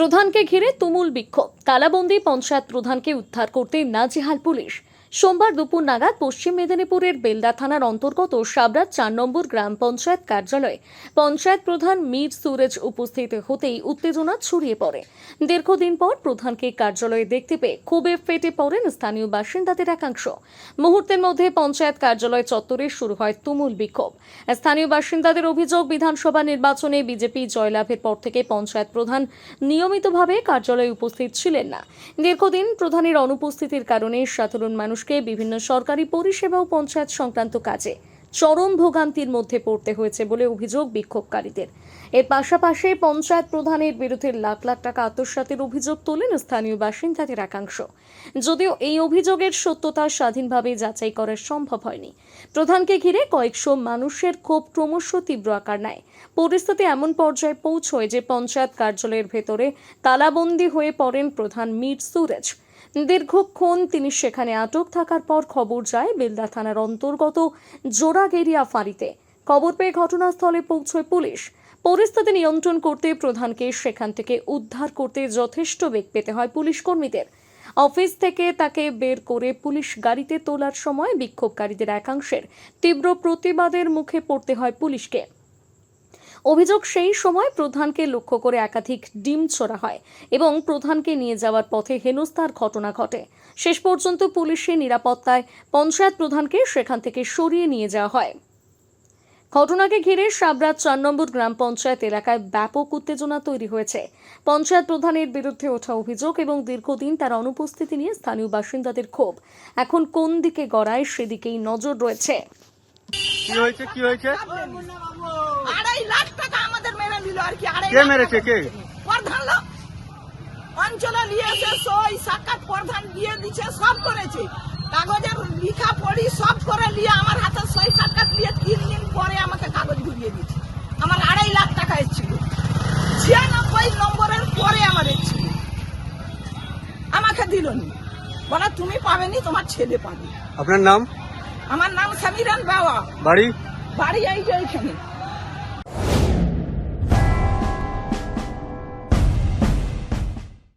প্রধানকে ঘিরে তুমুল বিক্ষোভ। তালাবন্দি পঞ্চায়েত প্রধানকে উদ্ধার করতে নাজেহাল পুলিশ। সোমবার দুপুর নাগাদ পশ্চিম মেদিনীপুরের বেলদা থানার অন্তর্গত সাবরাত ৪ নম্বর গ্রাম পঞ্চায়েত কার্যালয়ে পঞ্চায়েত প্রধান মীর সুরজ উপস্থিত হতেই উত্তেজনা ছড়িয়ে পড়ে। দীর্ঘদিন পর প্রধানকে কার্যালয়ে দেখতে পেয়ে ক্ষোভে ফেটে পড়েন স্থানীয় বাসিন্দাদের একাংশ। মুহূর্তের মধ্যে পঞ্চায়েত কার্যালয় চত্বরে শুরু হয় তুমুল বিক্ষোভ। স্থানীয় বাসিন্দাদের অভিযোগ, বিধানসভা নির্বাচনে বিজেপি জয়লাভের পর থেকে পঞ্চায়েত প্রধান নিয়মিতভাবে কার্যালয়ে উপস্থিত ছিলেন না। দীর্ঘদিন প্রধানের অনুপস্থিতির কারণে সাধারণ মানুষকে বিভিন্ন সরকারি পরিষেবা ও পঞ্চায়েত সংক্রান্ত কাজে চরম ভোগান্তির মধ্যে পড়তে হয়েছে বলে অভিযোগ বিক্ষোভকারীদের। এর পাশাপাশি পঞ্চায়েত প্রধানের বিরুদ্ধে লাখ লাখ টাকা আত্মসাতের অভিযোগ তোলেন স্থানীয় বাসিন্দাদের একাংশ। যদিও এই অভিযোগের সত্যতা স্বাধীনভাবে যাচাই করা সম্ভব হয়নি। প্রধানকে ঘিরে কয়েকশো মানুষের ক্ষোভ ক্রমশ তীব্র আকার নেয়। পরিস্থিতি এমন পর্যায়ে পৌঁছয় যে পঞ্চায়েত কার্যালয়ের ভেতরে তালাবন্দি হয়ে পড়েন প্রধান মীর সুরজ। দীর্ঘক্ষণ তিনি সেখানে আটক থাকার পর খবর যায় বেলদা থানার অন্তর্গত জোড়াগেরিয়া ফাঁড়িতে। খবর পেয়ে ঘটনাস্থলে পৌঁছয় পুলিশ। পরিস্থিতি নিয়ন্ত্রণ করতে প্রধানকে সেখান থেকে উদ্ধার করতে যথেষ্ট বেগ পেতে হয় পুলিশ কর্মীদের। অফিস থেকে তাকে বের করে পুলিশ গাড়িতে তোলার সময় বিক্ষোভকারীদের একাংশের তীব্র প্রতিবাদের মুখে পড়তে হয় পুলিশকে। অভিযোগ, সেই সময় প্রধানকে লক্ষ্য করে একাধিক ডিম ছোড়া হয় এবং প্রধানকে নিয়ে যাওয়ার পথে হেনস্থার ঘটনা ঘটে। শেষ পর্যন্ত পুলিশের নিরাপত্তায় পঞ্চায়েত প্রধানকে সেখান থেকে সরিয়ে নিয়ে যাওয়া হয়। ঘটনাকে ঘিরে সাবরাত ৪ নম্বর গ্রাম পঞ্চায়েত এলাকায় ব্যাপক উত্তেজনা তৈরি হয়েছে। পঞ্চায়েত প্রধানের বিরুদ্ধে ওঠা অভিযোগ এবং দীর্ঘদিন তার অনুপস্থিতি নিয়ে স্থানীয় বাসিন্দাদের ক্ষোভ এখন কোন দিকে গড়ায় সেদিকেই নজর রয়েছে। কি হয়েছে? 2.5 লাখ টাকা আমাদের মেরে নিল আর কি। কে মেরেছে? কে? প্রধান লোক অঞ্চলে নিয়েছে, সই সাক্ষাৎ প্রধান দিয়ে দিচ্ছে, সব করেছে, কাগজের লিখা পড়ি সব করে নিয়ে আমার হাতে সই সাক্ষাৎ দিয়ে 3 দিন পরে আমাকে কাগজ ঘুরিয়ে দিচ্ছে। আমার 2.5 লাখ টাকা এসেছিল, 96 নম্বরের পরে আমার এসেছিল, আমাকে দিল নি, বলা তুমি পাবেনি, তোমার ছেলে পাবে। আপনার নাম? আমার নাম সামিরান বাবা। বাড়ি? বাড়ি এই যে এখানে।